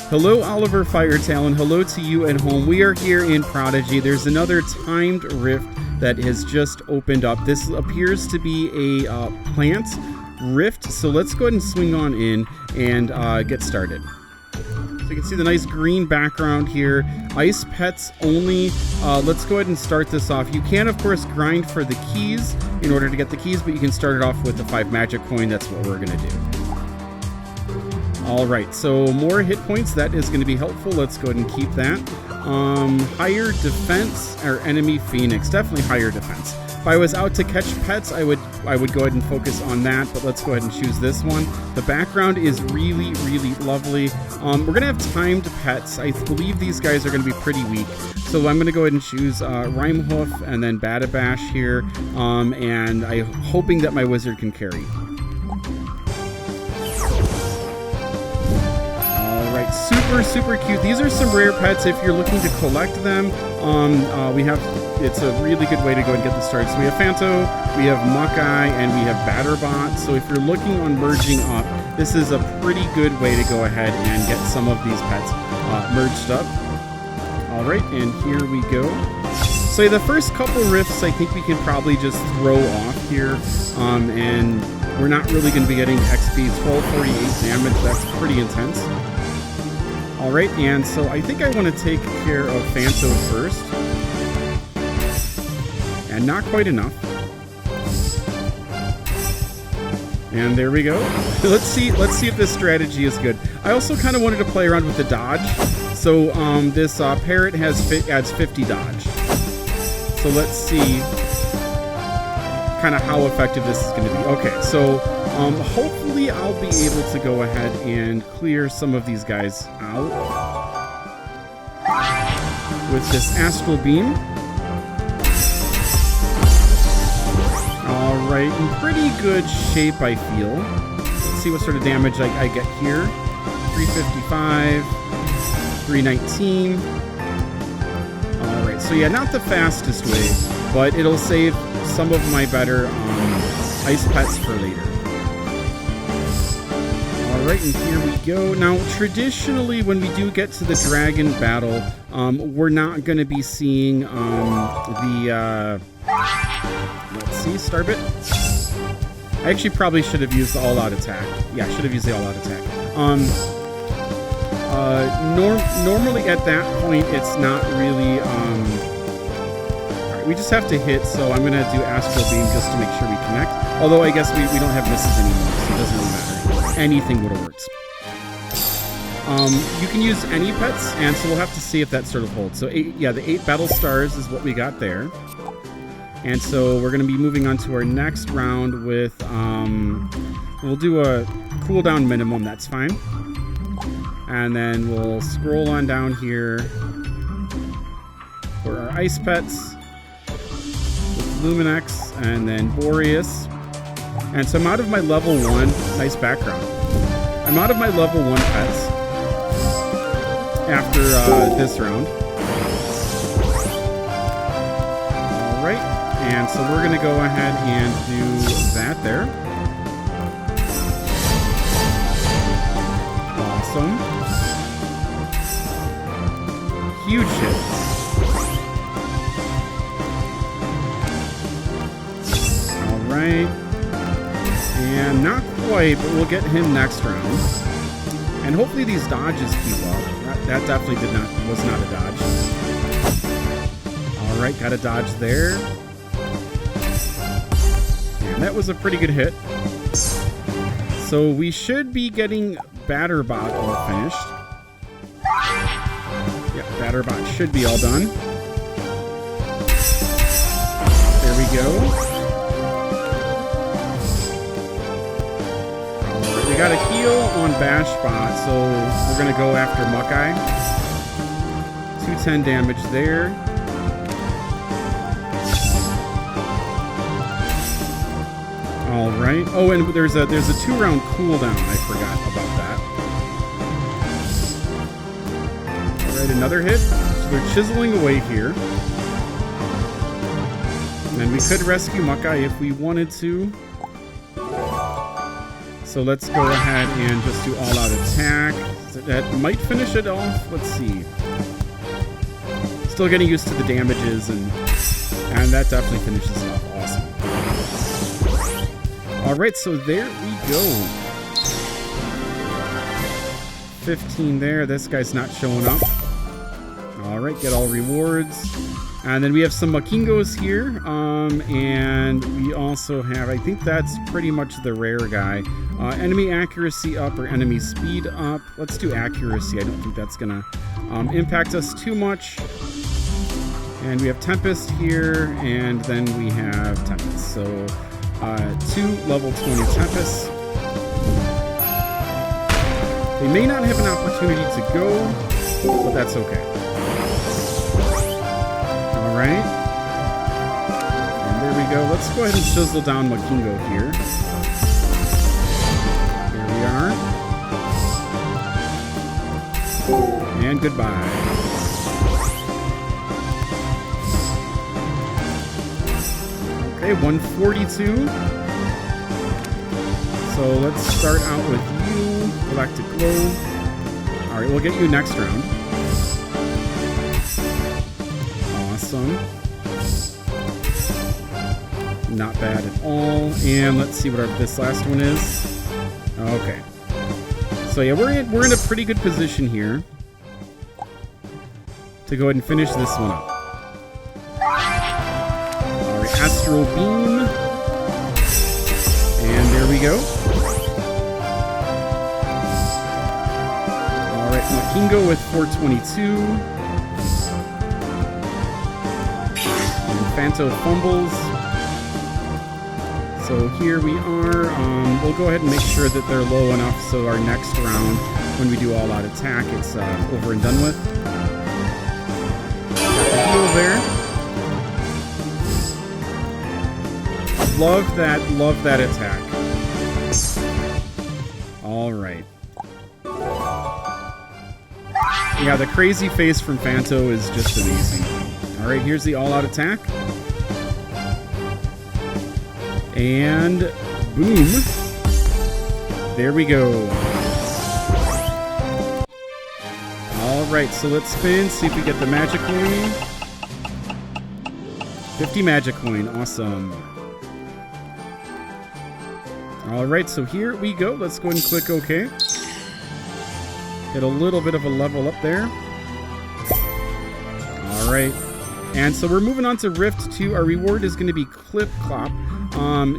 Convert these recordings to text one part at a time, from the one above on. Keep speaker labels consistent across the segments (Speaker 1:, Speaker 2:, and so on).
Speaker 1: Hello, Oliver Firetail, and hello to you at home. We are here in Prodigy. There's another timed rift that has just opened up. This appears to be a plant rift, so let's go ahead and swing on in and get started. So you can see the nice green background here. Ice pets only. Let's go ahead and start this off. You can, of course, grind for the keys in order to get the keys, but you can start it off with the 5 magic coin. That's what we're going to do. All right, so more hit points. That is going to be helpful. Let's go ahead and keep that. Higher defense or enemy phoenix. Definitely higher defense. If I was out to catch pets, I would go ahead and focus on that, but let's go ahead and choose this one. The background is really, really lovely. We're going to have timed pets. I believe these guys are going to be pretty weak. So I'm going to go ahead and choose Rhymehoof and then Badabash here, and I'm hoping that my wizard can carry. Alright, super, super cute. These are some rare pets if you're looking to collect them. It's a really good way to go and get this started. So we have Phanto, we have Muckeye, and we have Batterbot. So if you're looking on merging up, this is a pretty good way to go ahead and get some of these pets merged up. Alright, and here we go. So the first couple rifts I think we can probably just throw off here. And we're not really going to be getting XP. 1248 damage, that's pretty intense. Alright, and so I think I want to take care of Phanto first. And not quite enough. And there we go. Let's see if this strategy is good. I also kind of wanted to play around with the dodge. So this parrot adds 50 dodge. So let's see kind of how effective this is going to be. Okay, so hopefully I'll be able to go ahead and clear some of these guys out with this Astral Beam. Alright, in pretty good shape, I feel. Let's see what sort of damage I get here. 355, 319. Alright, so yeah, not the fastest way, but it'll save some of my better ice pets for later. Alright, and here we go. Now, traditionally, when we do get to the dragon battle, we're not going to be seeing let's see, Starbit. I actually probably should have used the all-out attack. Yeah, I should have used the all-out attack. Normally at that point, it's not really... Alright, we just have to hit, so I'm going to do Astral Beam just to make sure we connect. Although I guess we don't have misses anymore, so it doesn't really matter. Anything would have worked. You can use any pets, and so we'll have to see if that sort of holds. So the 8 battle stars is what we got there. And so we're going to be moving on to our next round with, we'll do a cooldown minimum, that's fine. And then we'll scroll on down here for our ice pets with Luminex and then Boreas. And so I'm out of my level 1, nice background. I'm out of my level 1 pets after this round. Alright. And so we're going to go ahead and do that there. Awesome. Huge hit. Alright. And not quite, but we'll get him next round. And hopefully these dodges keep up. That definitely was not a dodge. Alright, got a dodge there. That was a pretty good hit. So we should be getting Batterbot all finished. Yeah, Batterbot should be all done. There we go. Alright, we got a heal on Bashbot, so we're going to go after Muckeye. 210 damage there. Alright. Oh, and there's a 2-round cooldown. I forgot about that. Alright, another hit. So they're chiseling away here. And we could rescue Muckeye if we wanted to. So let's go ahead and just do all-out attack. That might finish it off. Let's see. Still getting used to the damages, and that definitely finishes it off. Awesome. Alright, so there we go. 15 there. This guy's not showing up. Alright, get all rewards. And then we have some Makingos here. And we also have, I think that's pretty much the rare guy. Enemy accuracy up or enemy speed up. Let's do accuracy. I don't think that's going to impact us too much. And we have Tempest here, and then we have Tempest. So 2 level 20 Tempests. They may not have an opportunity to go, but that's okay. Alright. And there we go. Let's go ahead and chisel down Makingo here. There we are. And goodbye. Okay, 142. So let's start out with you. Galactic Glow. Alright, we'll get you next round. Awesome. Not bad at all. And let's see what this last one is. Okay. So yeah, we're in a pretty good position here to go ahead and finish this one up. Alright, Astral Beam. And there we go. Alright, Makingo with 422. Phanto fumbles. So here we are. We'll go ahead and make sure that they're low enough so our next round, when we do all-out attack, it's over and done with. Got the heal there. Love that attack. All right. Yeah, the crazy face from Phanto is just amazing. All right, here's the all-out attack. And boom. There we go. Alright, so let's spin, see if we get the magic coin. 50 magic coin, awesome. Alright, so here we go. Let's go ahead and click OK. Get a little bit of a level up there. Alright. And so we're moving on to Rift 2. Our reward is going to be Clip Clop.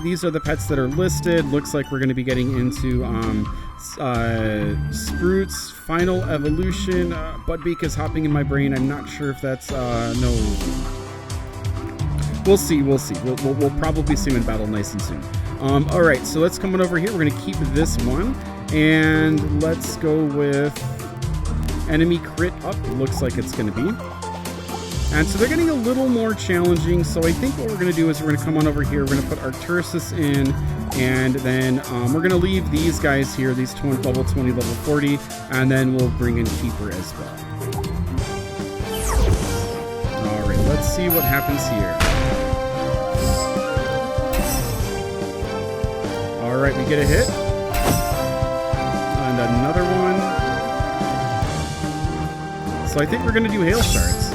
Speaker 1: These are the pets that are listed. Looks like we're going to be getting into Sprout's final evolution. Budbeak is hopping in my brain. I'm not sure if that's no. We'll see. We'll probably see him in battle nice and soon. All right, so let's come on over here. We're going to keep this one, and let's go with enemy crit up. Looks like it's going to be. And so they're getting a little more challenging, so I think what we're going to do is we're going to come on over here, we're going to put Artursis in, and then we're going to leave these guys here, these level 20, level 40, and then we'll bring in Keeper as well. Alright, let's see what happens here. Alright, we get a hit. And another one. So I think we're going to do Hail Shards.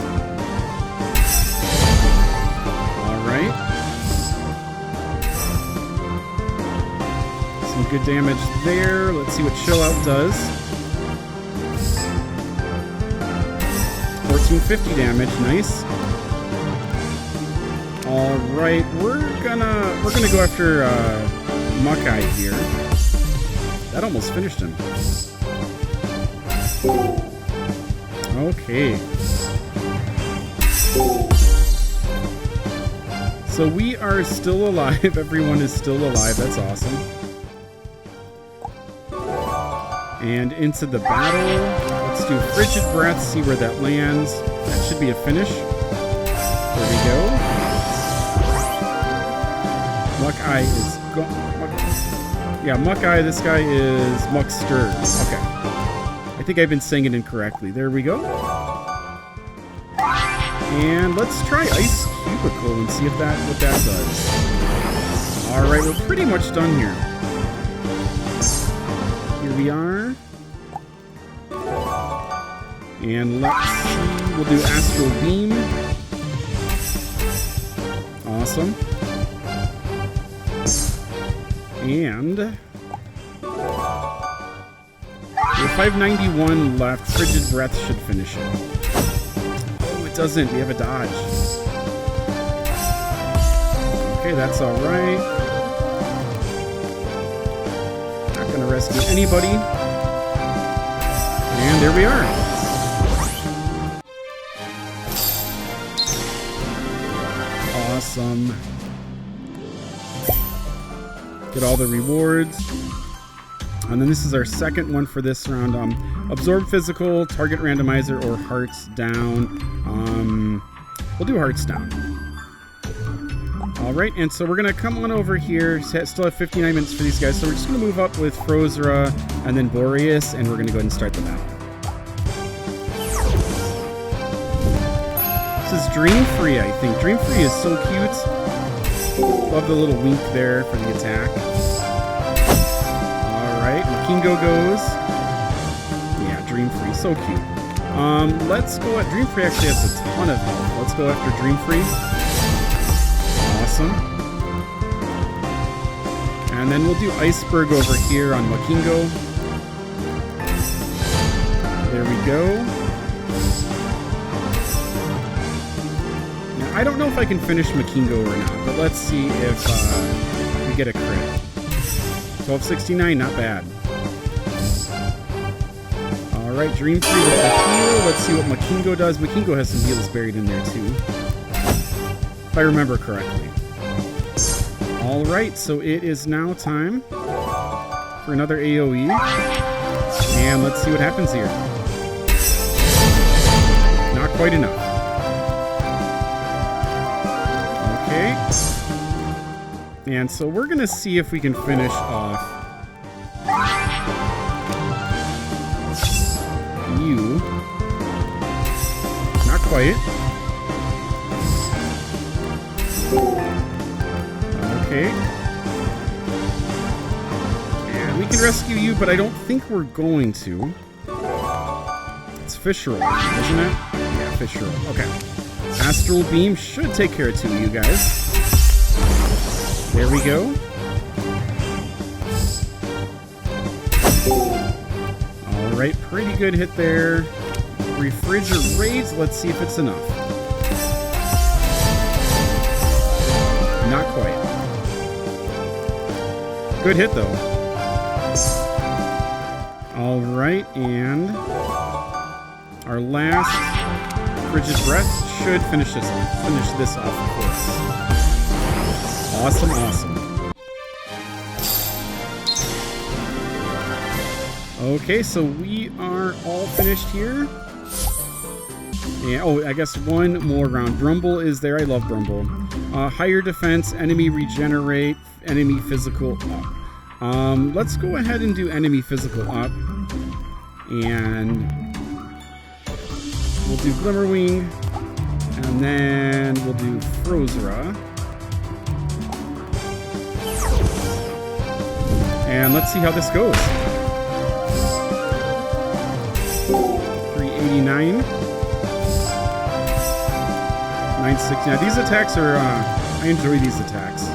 Speaker 1: Some good damage there. Let's see what Chill Out does. 1450 damage, nice. All right, we're gonna go after Muckeye here. That almost finished him. Okay. So we are still alive. Everyone is still alive. That's awesome. And into the battle. Let's do Frigid Breath, see where that lands. That should be a finish. There we go. Muckeye is yeah, Muckeye, this guy is Muckster. Okay. I think I've been saying it incorrectly. There we go. And let's try Ice Cubicle and see if what that does. Alright, we're pretty much done here. Here we are. And let's see, we'll do Astral Beam. Awesome. And with 591 left, Frigid Breath should finish it. Oh, it doesn't. We have a dodge. Okay, that's all right. Not gonna rescue anybody. And there we are. Awesome. Get all the rewards. And then this is our second one for this round. Absorb Physical, Target Randomizer, or Hearts Down. We'll do Hearts Down. Alright, and so we're going to come on over here. Still have 59 minutes for these guys. So we're just going to move up with Frozera and then Boreas, and we're going to go ahead and start the battle. This is Dream Free, I think. Dream Free is so cute. Love the little wink there for the attack. Alright, Makingo goes. Yeah, Dream Free, so cute. Let's go at Dream Free actually has a ton of health. Let's go after Dream Free. Awesome. And then we'll do Iceberg over here on Makingo. There we go. Now, I don't know if I can finish Makingo or not, but let's see if we get a crit. 1269, not bad. Alright, Dream Free with the heal. Let's see what Makingo does. Makingo has some heals buried in there too, if I remember correctly. Alright, so it is now time for another AoE. And let's see what happens here. Not quite enough. Okay. And so we're going to see if we can finish off you. Not quite. Okay. And we can rescue you, but I don't think we're going to. It's Fish Roll, isn't it? Yeah, Fish Roll. Okay. Astral Beam should take care of two of you guys. There we go. Alright, pretty good hit there. Refrigerate. Let's see if it's enough. Not quite. Good hit, though. Alright, and our last Frigid Breath should finish this off for us. Awesome, awesome. Okay, so we are all finished here. And, oh, I guess one more round. Brumble is there. I love Brumble. Higher defense, enemy regenerate, enemy physical up. Let's go ahead and do enemy physical up. And we'll do Glimmerwing. And then we'll do Frozera. And let's see how this goes. 389. 960. Now these attacks are I enjoy these attacks.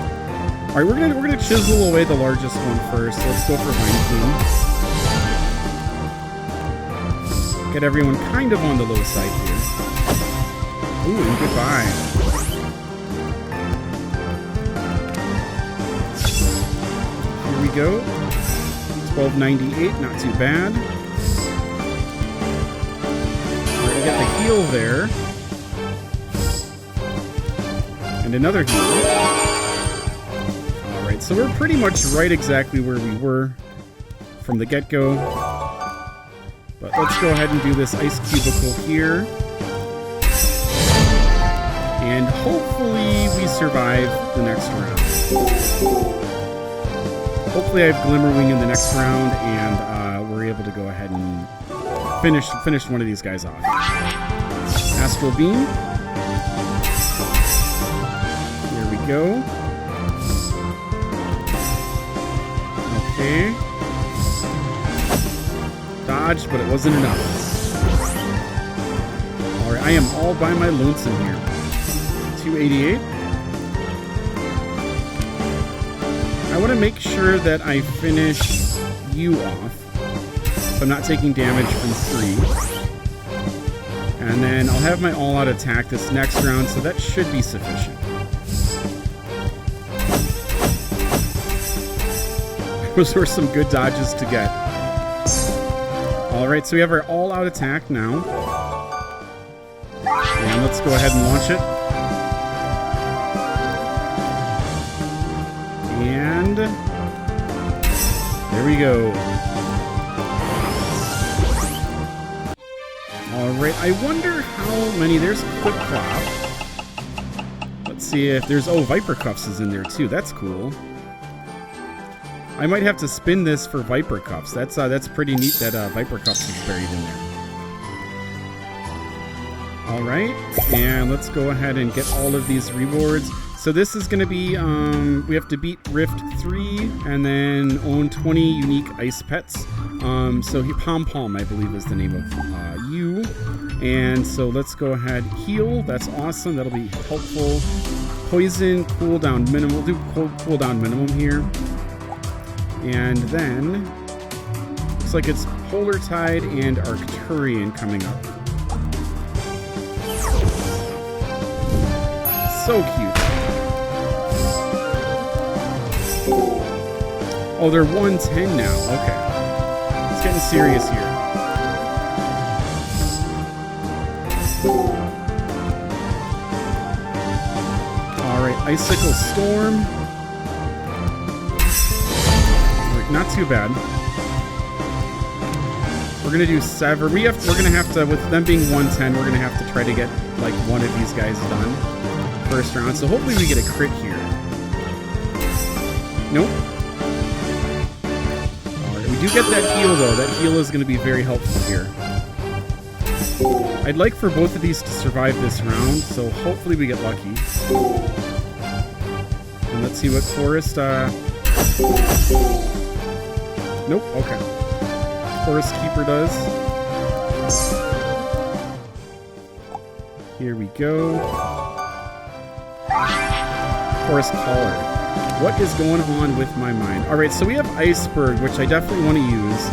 Speaker 1: Alright, we're gonna chisel away the largest one first. Let's go for Vine Plume. Get everyone kind of on the low side here. Ooh, and goodbye. Here we go. 1298, not too bad. Alright, we got the heal there. And another heal. Alright, so we're pretty much right exactly where we were from the get-go. But let's go ahead and do this Ice Cubicle here. And hopefully we survive the next round. Hopefully I have Glimmerwing in the next round and we're able to go ahead and finish one of these guys off. Astral Beam. Go. Okay. Dodged, but it wasn't enough. I am all by my lonesome here. 288. I want to make sure that I finish you off, so I'm not taking damage from 3. And then I'll have my all-out attack this next round, so that should be sufficient. Those were some good dodges to get. Alright, so we have our all-out attack now. And let's go ahead and launch it. And there we go. Alright, I wonder how many... There's Quick Crop. Let's see if there's... Oh, Viper Cuffs is in there too. That's cool. I might have to spin this for Viper Cuffs. That's pretty neat that Viper Cuffs is buried in there. Alright, and let's go ahead and get all of these rewards. So this is going to be, we have to beat Rift 3 and then own 20 unique ice pets. So Pom Pom, I believe, is the name of you. And so let's go ahead, heal. That's awesome. That'll be helpful. Poison, cooldown minimal. Do cooldown minimum here. And then, looks like it's Polar Tide and Arcturian coming up. So cute. Oh, they're 110 now. Okay. It's getting serious here. Alright, Icicle Storm. Not too bad. We're gonna do Sever. We're gonna have to, with them being 110, we're gonna have to try to get like one of these guys done first round. So hopefully we get a crit here. Nope. Alright, we do get that heal though. That heal is gonna be very helpful here. I'd like for both of these to survive this round, so hopefully we get lucky. And let's see what Forest, nope, okay. Forest Keeper does. Here we go. Forest Caller. What is going on with my mind? Alright, so we have Iceberg, which I definitely want to use.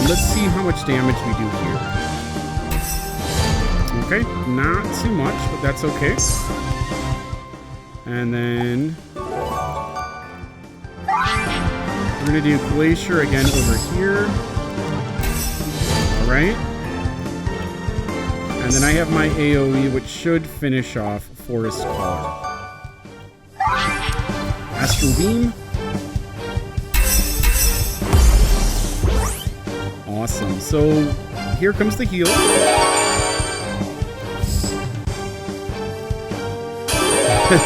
Speaker 1: Let's see how much damage we do here. Okay, not too much, but that's okay. And then... we're going to do Glacier again over here. Alright. And then I have my AoE, which should finish off Forest Caller. Astral Beam. Awesome. So, here comes the heal.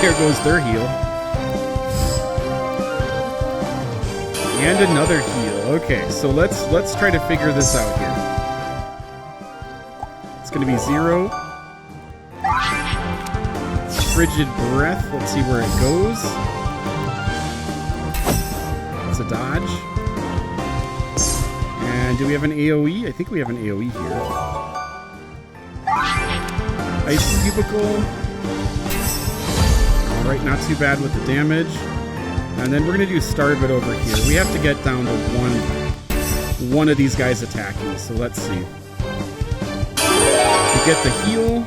Speaker 1: There goes their heal. And another heal. Okay, so let's try to figure this out here. It's gonna be 0. Frigid Breath. Let's see where it goes. It's a dodge. And do we have an AoE? I think we have an AoE here. Ice Cubicle. Alright, not too bad with the damage. And then we're going to do Starbit over here. We have to get down to one of these guys attacking, so let's see. We get the heal.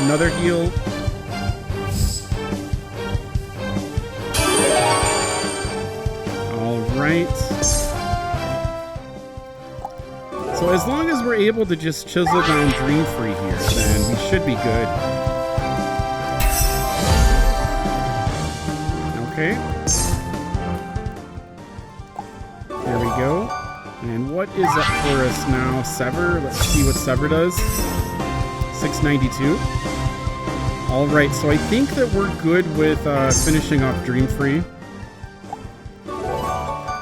Speaker 1: Another heal. Alright. So as long as we're able to just chisel down Dream Free here, then we should be good. Okay. There we go. And what is up for us now? Sever. Let's see what Sever does. 692. Alright, so I think that we're good with finishing off Dream Free.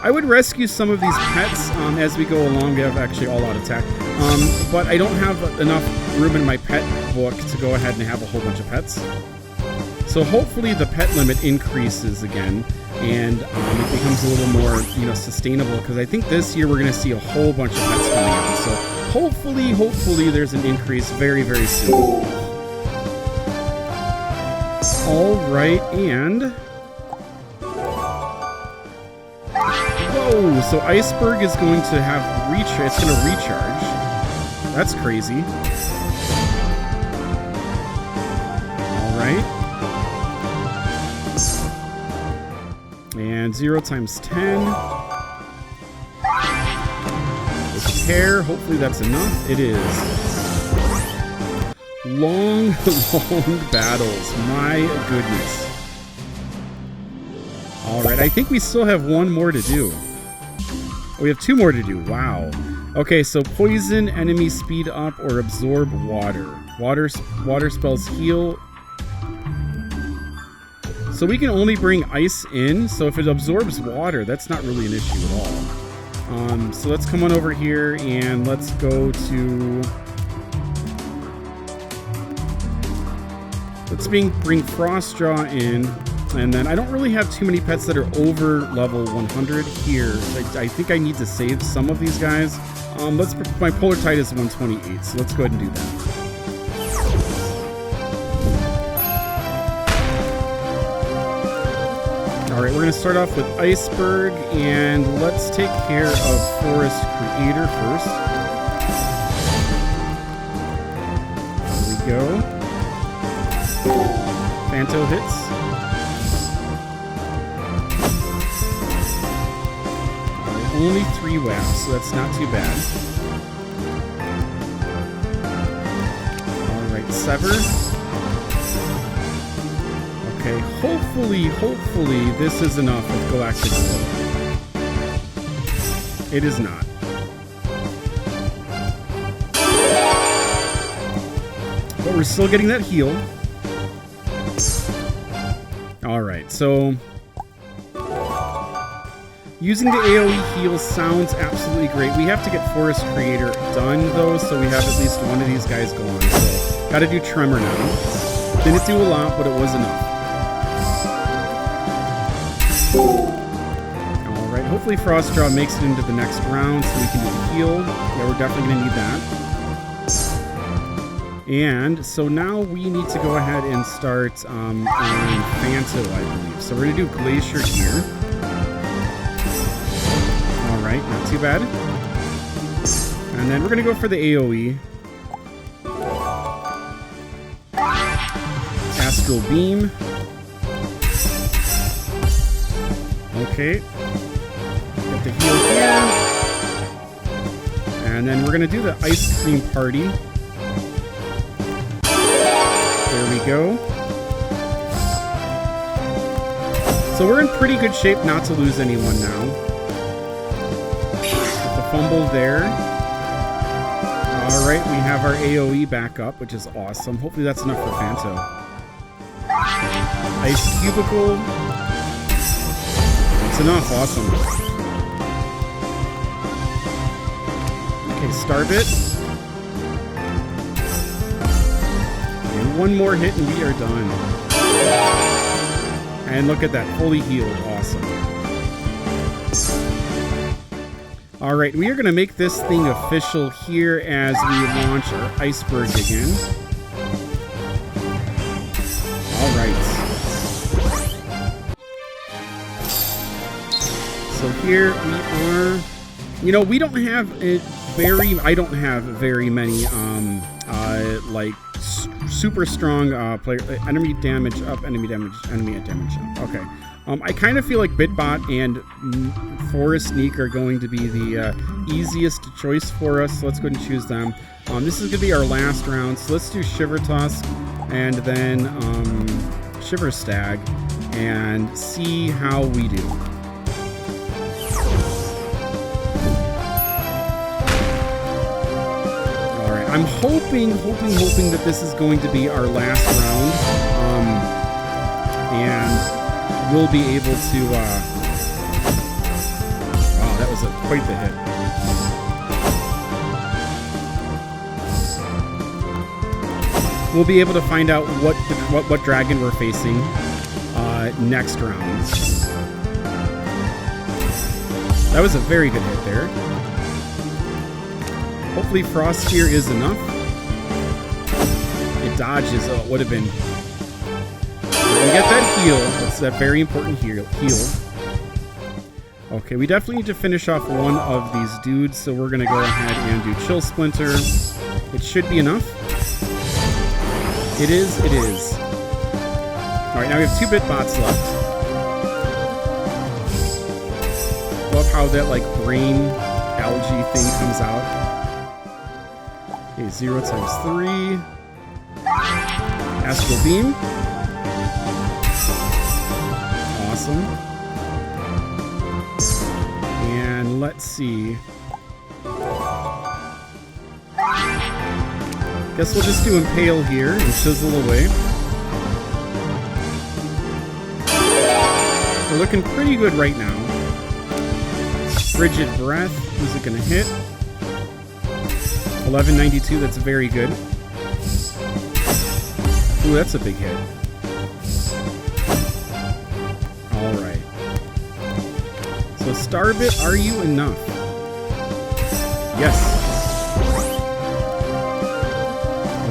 Speaker 1: I would rescue some of these pets as we go along. We have actually all-out attack. But I don't have enough room in my pet book to go ahead and have a whole bunch of pets. So hopefully the pet limit increases again, and it becomes a little more, sustainable. Because I think this year we're going to see a whole bunch of pets coming out. So hopefully there's an increase very, very soon. All right, and... Whoa, so Iceberg is going to have it's going to recharge. That's crazy. All right. And 0 times 10. Repair, hopefully that's enough. It is. Long battles. My goodness. All right, I think we still have one more to do. We have 2 more to do. Wow. Okay, so poison, enemy speed up, or absorb water. Water spells heal. So we can only bring ice in. So if it absorbs water, that's not really an issue at all. So let's come on over here and let's go to... Let's bring Frostjaw in. And then I don't really have too many pets that are over level 100 here. I think I need to save some of these guys. My Polar Tide is 128, so let's go ahead and do that. All right, we're going to start off with Iceberg, and let's take care of Forest Creator first. There we go. Phanto hits. Only 3 whaps, so that's not too bad. Alright, Sever. Okay, hopefully this is enough with Galactic Glow. It is not. But we're still getting that heal. Alright, so... Using the AoE heal sounds absolutely great. We have to get Forest Creator done, though, so we have at least one of these guys go on. So, gotta do Tremor now. Didn't do a lot, but it was enough. Alright, hopefully Frostjaw makes it into the next round so we can do the heal. Yeah, we're definitely gonna need that. And so now we need to go ahead and start on Phanto, I believe. So we're gonna do Glacier here. Alright, not too bad. And then we're going to go for the AoE. Astral Beam. Okay. Get the heal here. And then we're going to do the Ice Cream Party. There we go. So we're in pretty good shape not to lose anyone now. Fumble there. Alright, we have our AoE back up, which is awesome. Hopefully that's enough for Phanto. Ice Cubicle. It's enough, awesome. Okay, Starbit. And one more hit and we are done. And look at that, fully healed, awesome. Alright, we are going to make this thing official here as we launch our Iceberg again. Alright. So here we are. You know, we don't have I don't have very many, like, super strong player. Enemy damage up, enemy damage up. Okay. I kind of feel like Bitbot and Forest Sneak are going to be the easiest choice for us, so let's go ahead and choose them. This is going to be our last round, so let's do Shiver Tusk and then Shiver Stag and see how we do. Alright, I'm hoping that this is going to be our last round, and we'll be able to, wow, that was quite the hit. We'll be able to find out what dragon we're facing next round. That was a very good hit there. Hopefully Frost Spear is enough. It dodges. Oh, it would have been. We get that heal. That's that very important heal. Okay, we definitely need to finish off one of these dudes, so we're going to go ahead and do Chill Splinter. It should be enough. It is, it is. Alright, now we have 2-bit bots left. Love how that, like, brain algae thing comes out. Okay, 0 times 3. Astral Beam. Awesome. And let's see. Guess we'll just do Impale here and chisel away. We're looking pretty good right now. Frigid Breath. Who's it going to hit? 1192. That's very good. Ooh, that's a big hit. Alright. So, Starbit, are you enough? Yes.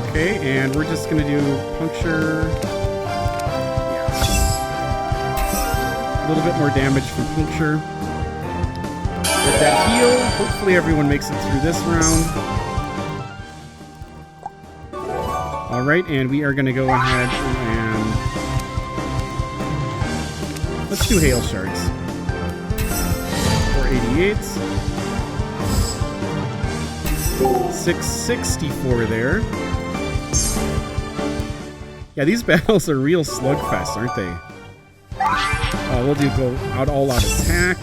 Speaker 1: Okay, and we're just going to do Puncture. Yeah. A little bit more damage from Puncture. Get that heal. Hopefully everyone makes it through this round. Alright, and we are going to go ahead and... let's do Hail Shards. 488. 664 there. Yeah, these battles are real slugfest, aren't they? We'll do go all out attack.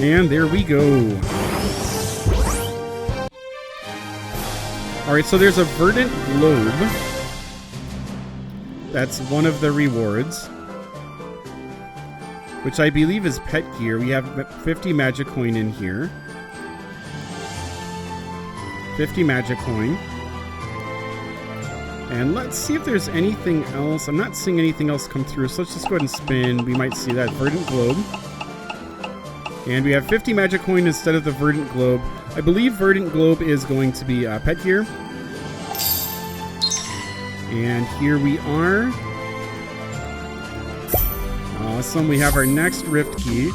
Speaker 1: And there we go. Alright, so there's a Verdant Globe. That's one of the rewards. Which I believe is pet gear. We have 50 magic coin in here. 50 magic coin. And let's see if there's anything else. I'm not seeing anything else come through, so let's just go ahead and spin. We might see that Verdant Globe. And we have 50 magic coin instead of the Verdant Globe. I believe Verdant Globe is going to be pet gear. And here we are. Awesome. We have our next Rift Key.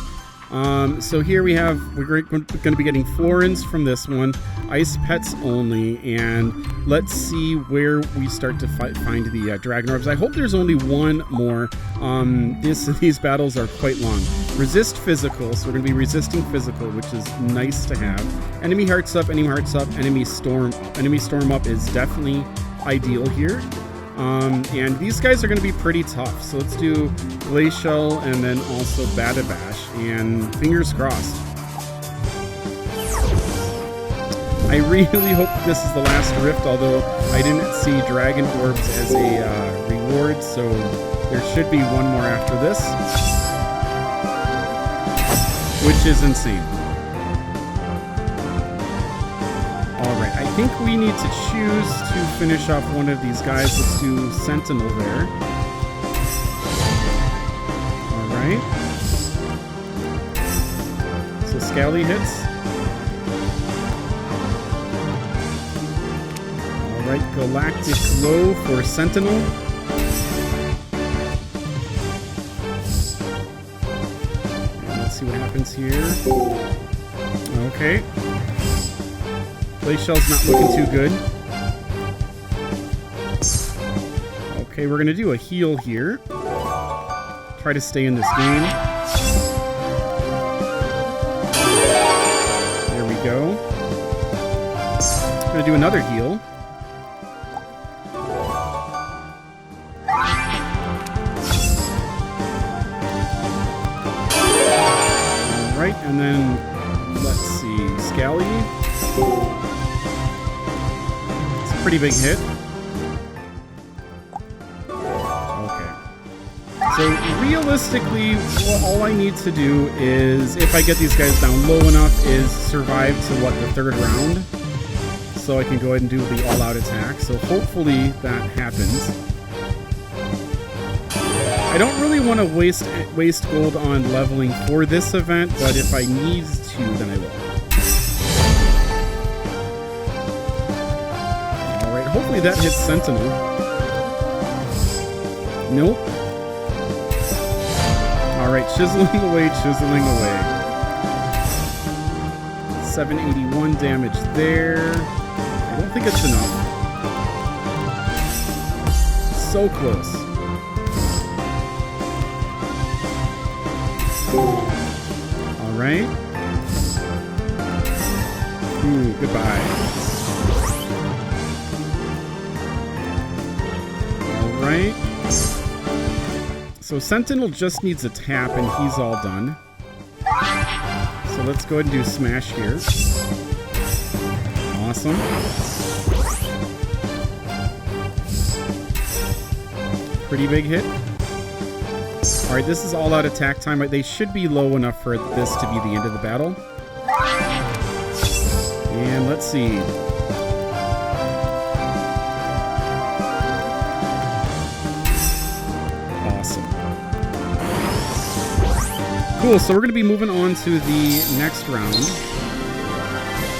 Speaker 1: So here we're going to be getting Florins from this one. Ice Pets only. And let's see where we start to find the Dragon Orbs. I hope there's only one more. These battles are quite long. Resist Physical. So we're going to be resisting Physical, which is nice to have. Enemy Hearts Up, Enemy Hearts Up, Enemy Storm. Enemy Storm Up is definitely ideal here. And these guys are going to be pretty tough. So let's do Glacial and then also Batabash. And fingers crossed. I really hope this is the last Rift, although I didn't see Dragon Orbs as a reward. So there should be one more after this. Which is insane. Alright, I think we need to choose to finish off one of these guys. Let's do Sentinel there. Alright. So Scally hits. Alright, Galactic Glow for Sentinel. See what happens here. Okay. Glacial's not looking too good. Okay, we're gonna do a heal here. Try to stay in this game. There we go. Gonna do another heal. And then, let's see, Scally. It's a pretty big hit. Okay. So, realistically, all I need to do is, if I get these guys down low enough, is survive to, the third round. So I can go ahead and do the all-out attack. So hopefully that happens. I don't really want to waste gold on leveling for this event, but if I need to, then I will. Alright, hopefully that hits Sentinel. Nope. Alright, chiseling away, chiseling away. 781 damage there. I don't think it's enough. So close. Alright. Ooh, goodbye. Alright. So Sentinel just needs a tap and he's all done. So let's go ahead and do smash here. Awesome. Pretty big hit. Alright, this is all out attack time. They should be low enough for this to be the end of the battle. And let's see. Awesome. Cool, so we're going to be moving on to the next round.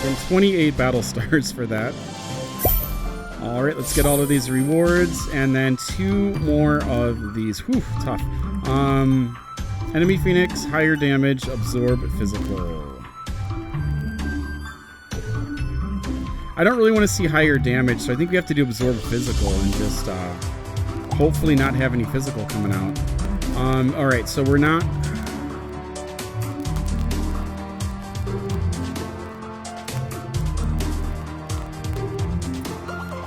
Speaker 1: And 28 battle stars for that. Alright, let's get all of these rewards, and then 2 more of these. Whew, tough. Enemy Phoenix, higher damage, absorb physical. I don't really want to see higher damage, so I think we have to do absorb physical and just hopefully not have any physical coming out. Alright, so we're not...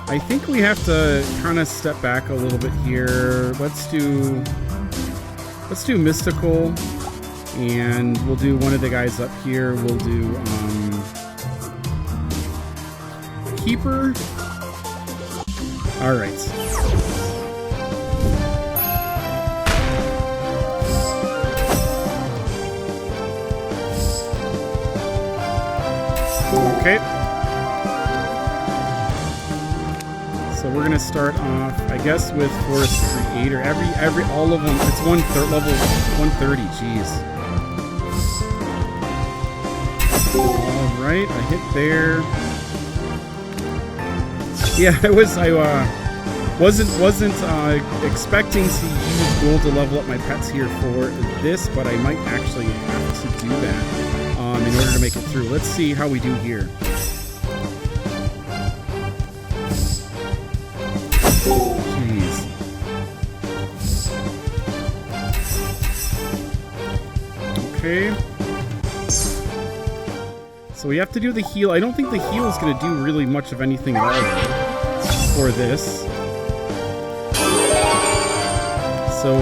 Speaker 1: I think we have to kind of step back a little bit here. Let's do mystical, and we'll do one of the guys up here. We'll do keeper. All right. Okay. So we're gonna start off, I guess, with Forest Creator. All of them. It's level 130. Jeez. All right, I hit there. Yeah, I wasn't expecting to use gold to level up my pets here for this, but I might actually have to do that in order to make it through. Let's see how we do here. Okay. So we have to do the heal. I don't think the heal is going to do really much of anything at all for this. So...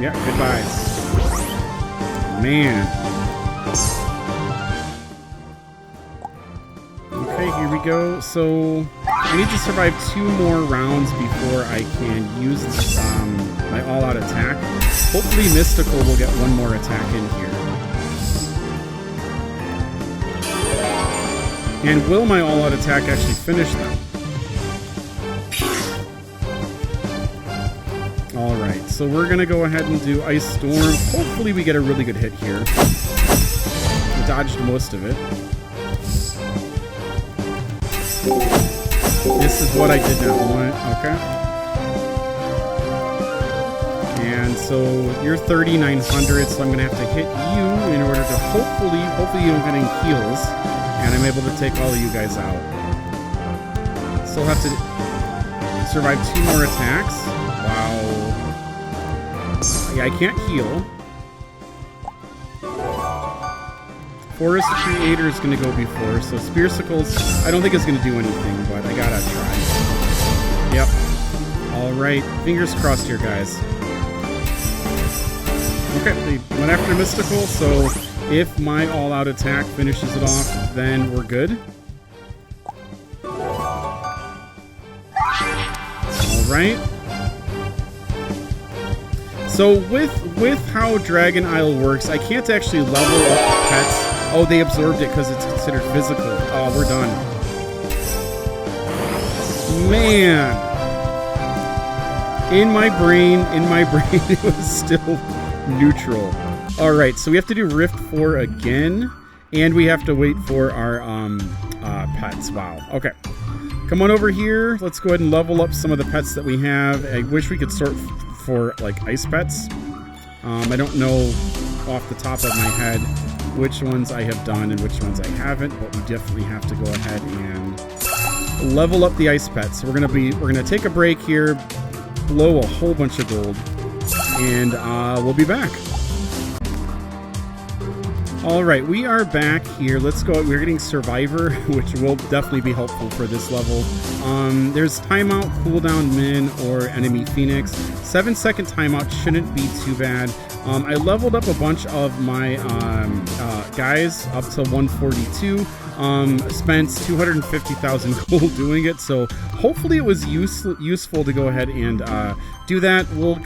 Speaker 1: yeah, goodbye. Man. Okay, here we go. So I need to survive 2 more rounds before I can use my all-out attack. Hopefully Mystical will get 1 more attack in here. And will my all-out attack actually finish them? Alright, so we're going to go ahead and do Ice Storm. Hopefully we get a really good hit here. I dodged most of it. This is what I did not want. Okay. And so you're 3,900, so I'm going to have to hit you in order to hopefully you don't get any heals, and I'm able to take all of you guys out. Still have to survive 2 more attacks. Wow. Yeah, I can't heal. Forest Creator is going to go before, so Spearsicles, I don't think it's going to do anything, but I gotta try. Yep. Alright, fingers crossed here, guys. Okay, they went after Mystical, so if my all-out attack finishes it off, then we're good. Alright. So with how Dragon Isle works, I can't actually level up pets. Oh, they absorbed it because it's considered physical. Oh, we're done. Man. In my brain, it was still neutral. All right, so we have to do Rift 4 again, and we have to wait for our pets. Wow. Okay. Come on over here. Let's go ahead and level up some of the pets that we have. I wish we could sort for like ice pets. I don't know off the top of my head which ones I have done and which ones I haven't, but we definitely have to go ahead and level up the ice pets. So we're gonna take a break here, blow a whole bunch of gold, and we'll be back. All right, we are back here. Let's go. We're getting Survivor, which will definitely be helpful for this level. There's timeout, cooldown, min, or enemy phoenix. 7-second timeout shouldn't be too bad. I leveled up a bunch of my guys up to 142. Spent 250,000 gold doing it, so hopefully it was useful to go ahead and do that. We'll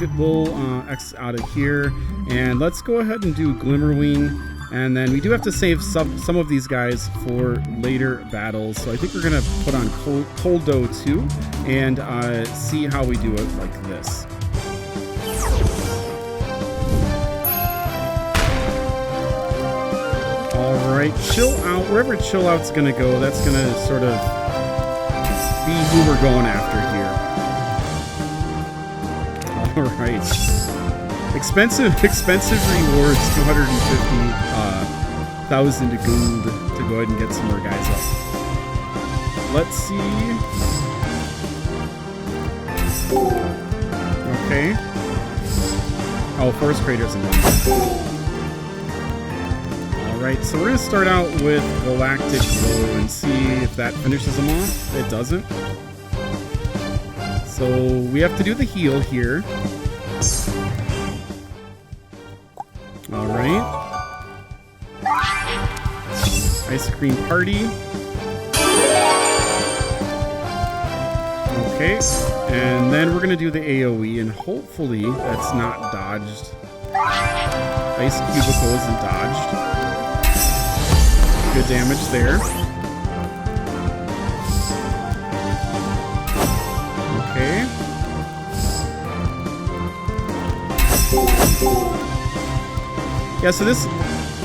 Speaker 1: X out of here, and let's go ahead and do Glimmerwing. And then we do have to save some of these guys for later battles. So I think we're going to put on Coldo too and see how we do it like this. All right, Chill Out. Wherever Chill Out's going to go, that's going to sort of be who we're going after here. All right. Expensive rewards, 250,000 gold to go ahead and get some more guys up. Let's see. Okay. Oh, Forest Crater's in one. Alright, so we're going to start out with Galactic Glow and see if that finishes them off. It doesn't. So we have to do the heal here. Alright. Ice Cream Party. Okay. And then we're going to do the AoE, and hopefully that's not dodged. Ice Cubicle isn't dodged. Good damage there. Okay. Yeah, so this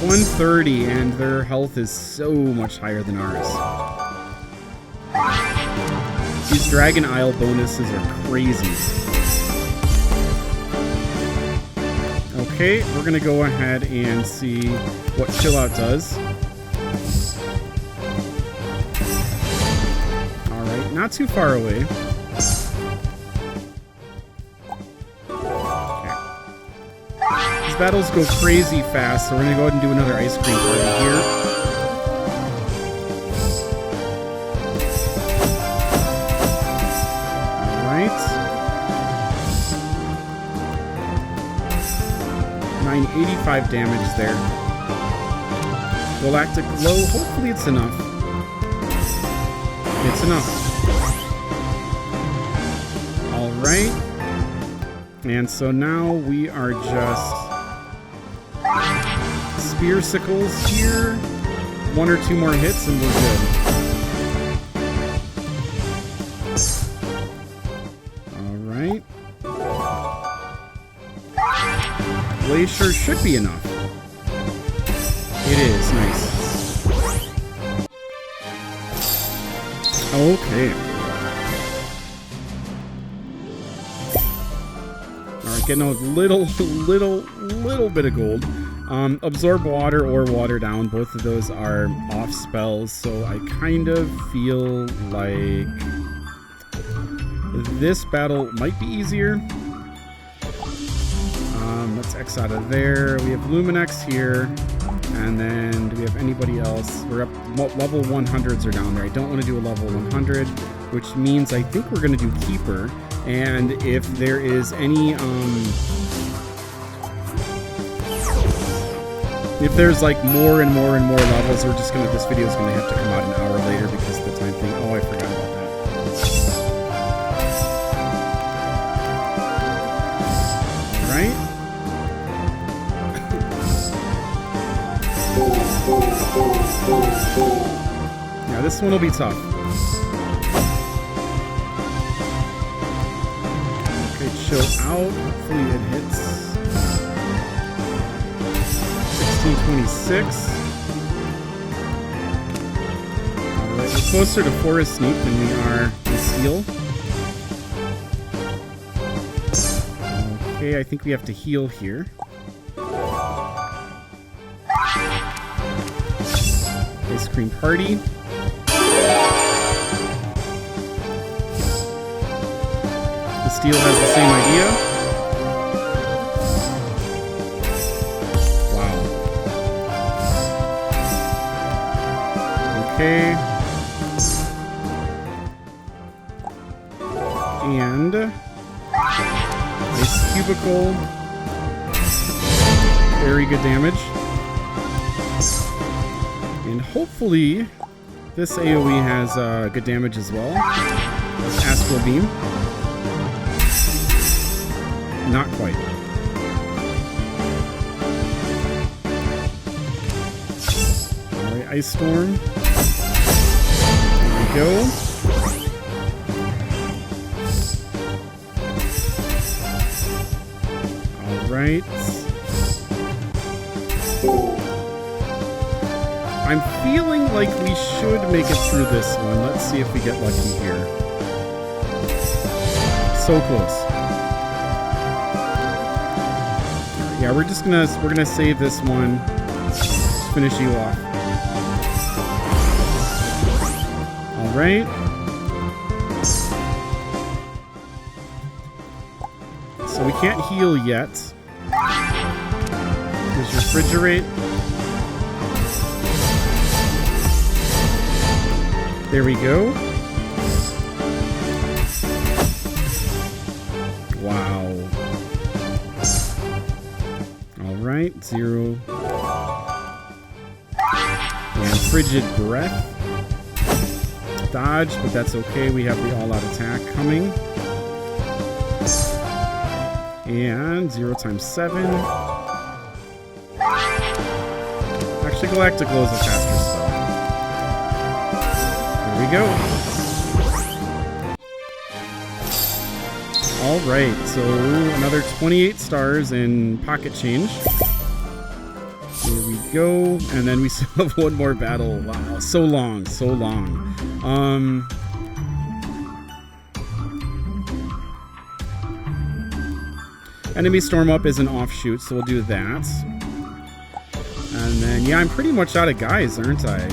Speaker 1: 130, and their health is so much higher than ours. These Dragon Isle bonuses are crazy. Okay, we're gonna go ahead and see what Chill Out does. Alright, not too far away. Battles go crazy fast, so we're gonna go ahead and do another ice cream party here. Alright. 985 damage there. Galactic Glow, hopefully it's enough. It's enough. Alright. And so now we are just Spear Sickles here. 1 or 2 more hits and we're good. Alright. Glacier should be enough. It is. Nice. Okay. Alright, getting a little bit of gold. Absorb Water or Water Down, both of those are off spells, so I kind of feel like this battle might be easier. Let's X out of there. We have Luminex here, and then do we have anybody else? We're up, level 100s are down there. I don't want to do a level 100, which means I think we're going to do Keeper, and if there is any, if there's like more and more levels, we're just gonna, this video is gonna have to come out an hour later because of the time thing. Oh, I forgot about that. Right? Yeah, this one will be tough. Okay, it show out. Hopefully it hits 1626. Alright, we're closer to Forest Sneak than we are to Seal. Okay, I think we have to heal here. Ice Cream Party. The Steel has the same idea. Wow. Okay. And Ice Cubicle. Very good damage. And hopefully this AoE has good damage as well. Astral Beam. Not quite. Alright, Ice Storm. There we go. Alright. I'm feeling like we should make it through this one. Let's see if we get lucky here. So close. Yeah, we're gonna save this one. Just finish you off. All right. So we can't heal yet. There's Refrigerate. There we go. Wow. All right, 0. And Frigid Breath. Dodge, but that's okay. We have the all-out attack coming. And 0 times 7. Actually, Galactical is a faster spell. There we go. All right, so another 28 stars in pocket change. Here we go, and then we still have one more battle. Wow, so long, so long. Enemy Storm Up is an offshoot, so we'll do that. And then, yeah, I'm pretty much out of guys, aren't I?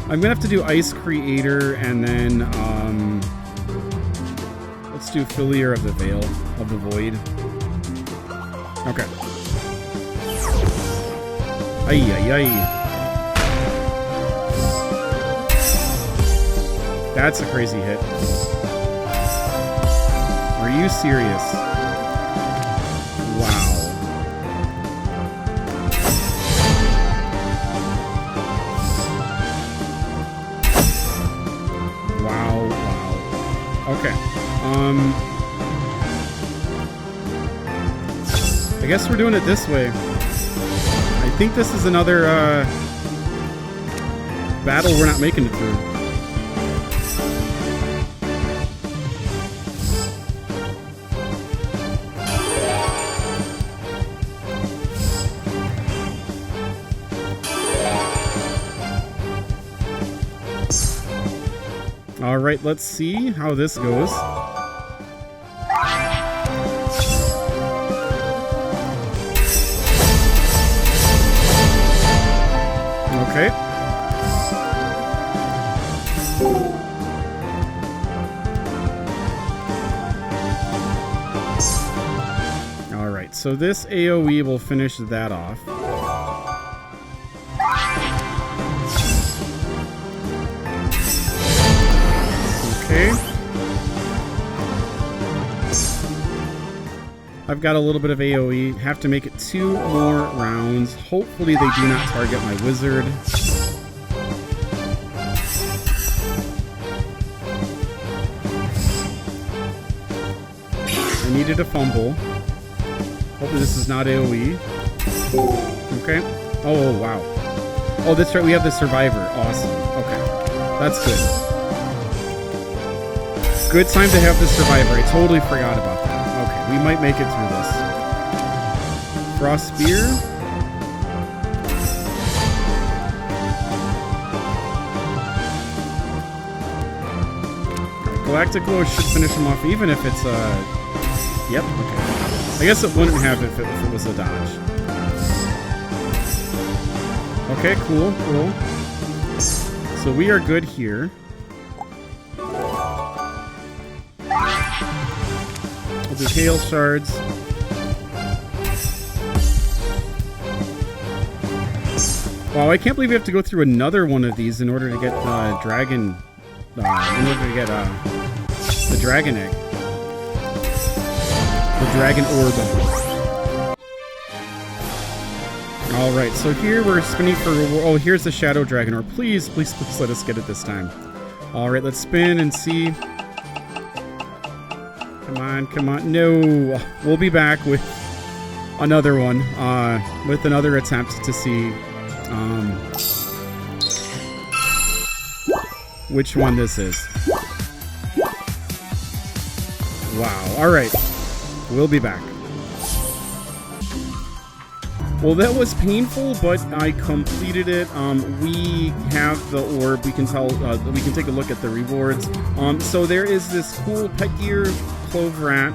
Speaker 1: I'm gonna have to do Ice Creator, and then let's do Filier of the Veil of the Void. Okay. Ay ay ay. That's a crazy hit. Are you serious? Wow. Okay. I guess we're doing it this way. I think this is another battle we're not making it through. All right, let's see how this goes. Okay. All right, so this AoE will finish that off. Okay. I've got a little bit of AoE. Have to make it 2 more rounds. Hopefully they do not target my wizard. I needed a fumble. Hopefully this is not AoE. Okay. Oh, wow. Oh, that's right. We have the survivor. Awesome. Okay. That's good. Good time to have the survivor. I totally forgot about that. Okay, we might make it through this. Frost Spear. Galactic Glow should finish him off even if it's yep, okay. I guess it wouldn't have if it was a dodge. Okay, cool. So we are good here. We'll do Hail Shards. Wow, I can't believe we have to go through another one of these in order to get Dragon... in order to get the Dragon Egg. The Dragon Orb. Alright, so here we're spinning for... Oh, here's the Shadow Dragon Orb. Please let us get it this time. Alright, let's spin and see. Come on. No! We'll be back with another one. With another attempt to see... which one this is. Wow. Alright. We'll be back. Well, that was painful, but I completed it. We have the orb. We can tell. We can take a look at the rewards. So there is this cool pet gear, Cloverat,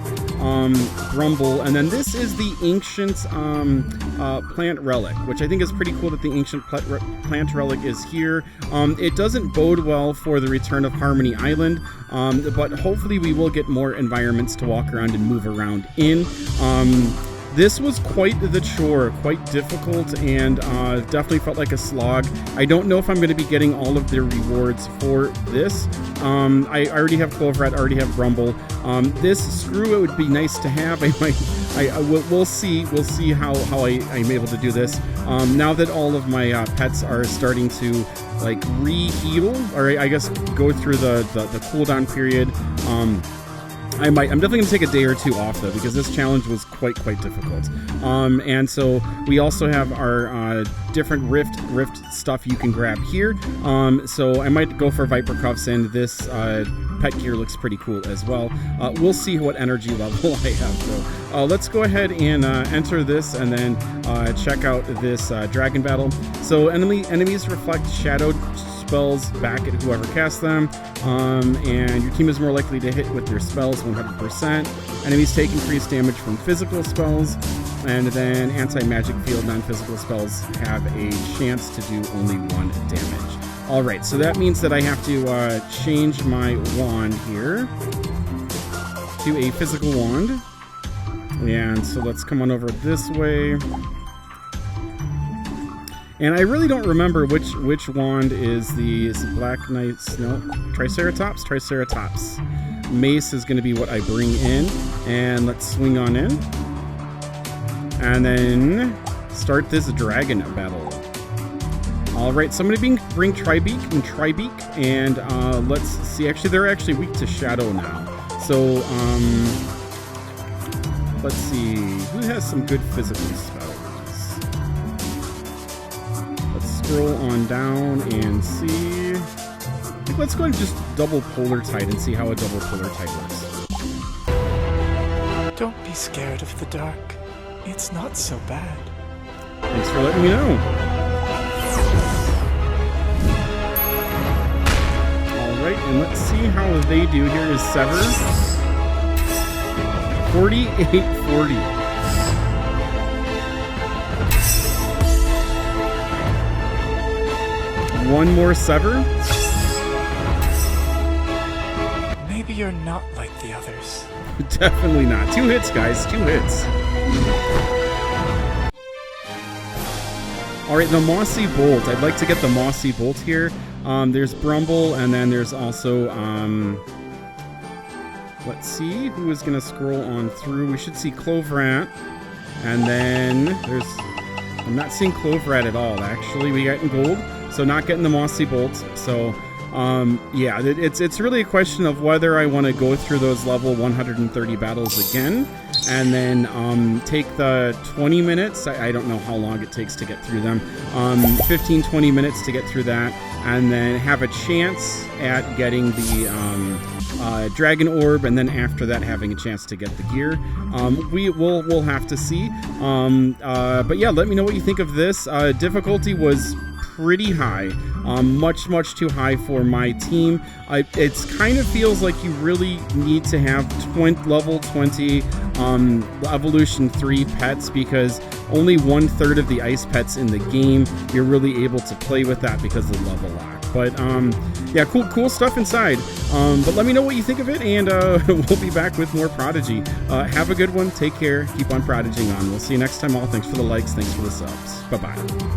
Speaker 1: Grumble, and then this is the ancient plant relic, which I think is pretty cool that the ancient plant relic is here. It doesn't bode well for the return of Harmony Island, but hopefully we will get more environments to walk around and move around in. This was quite the chore, quite difficult, and definitely felt like a slog. I don't know if I'm going to be getting all of the rewards for this. I already have Cloverat, already have Grumble. This Screw, it would be nice to have. We'll see how I'm able to do this. Now that all of my pets are starting to like re-heal, or I guess go through the cooldown period. I'm definitely going to take a day or two off, though, because this challenge was quite difficult. And so we also have our different rift stuff you can grab here. So I might go for Viper Cuffs, and this pet gear looks pretty cool as well. We'll see what energy level I have. So let's go ahead and enter this, and then check out this dragon battle. So enemies reflect shadow spells back at whoever casts them, and your team is more likely to hit with their spells 100%. Enemies take increased damage from physical spells, and then anti-magic field non-physical spells have a chance to do only 1 damage. Alright, so that means that I have to change my wand here to a physical wand. And so let's come on over this way. And I really don't remember which wand is the Black Knight's... No, Triceratops? Triceratops. Mace is going to be what I bring in. And let's swing on in. And then start this dragon battle. Alright, so I'm going to bring Tribeak and Tribeak. And let's see. Actually, they're actually weak to Shadow now. So, let's see. Who has some good physical spells? Scroll on down and see. I think let's go and just double Polar Tide and see how a double Polar Tide works.
Speaker 2: Don't be scared of the dark. It's not so bad.
Speaker 1: Thanks for letting me know. Alright, and let's see how they do. Here is Sever. 48-40. One more Sever.
Speaker 2: Maybe you're not like the others.
Speaker 1: Definitely not. 2 hits, guys. 2 hits. Alright, the Mossy Bolt. I'd like to get the Mossy Bolt here. There's Brumble, and then there's also... let's see who is going to scroll on through. We should see Cloverat. And then there's... I'm not seeing Cloverat at all, actually. We got in gold. So not getting the Mossy Bolt. So, yeah, it's really a question of whether I want to go through those level 130 battles again, and then take the 20 minutes. I don't know how long it takes to get through them. 15-20 minutes to get through that, and then have a chance at getting the Dragon Orb, and then after that having a chance to get the gear. We'll have to see. But yeah, let me know what you think of this. Difficulty was pretty high, much too high for my team. It's kind of feels like you really need to have level 20 evolution 3 pets, because only 1/3 of the ice pets in the game you're really able to play with that because of the level lock. But yeah, cool stuff inside. But let me know what you think of it, and we'll be back with more Prodigy. Have a good one, take care, keep on prodiging on. We'll see you next time all. Thanks for the likes, thanks for the subs. Bye bye.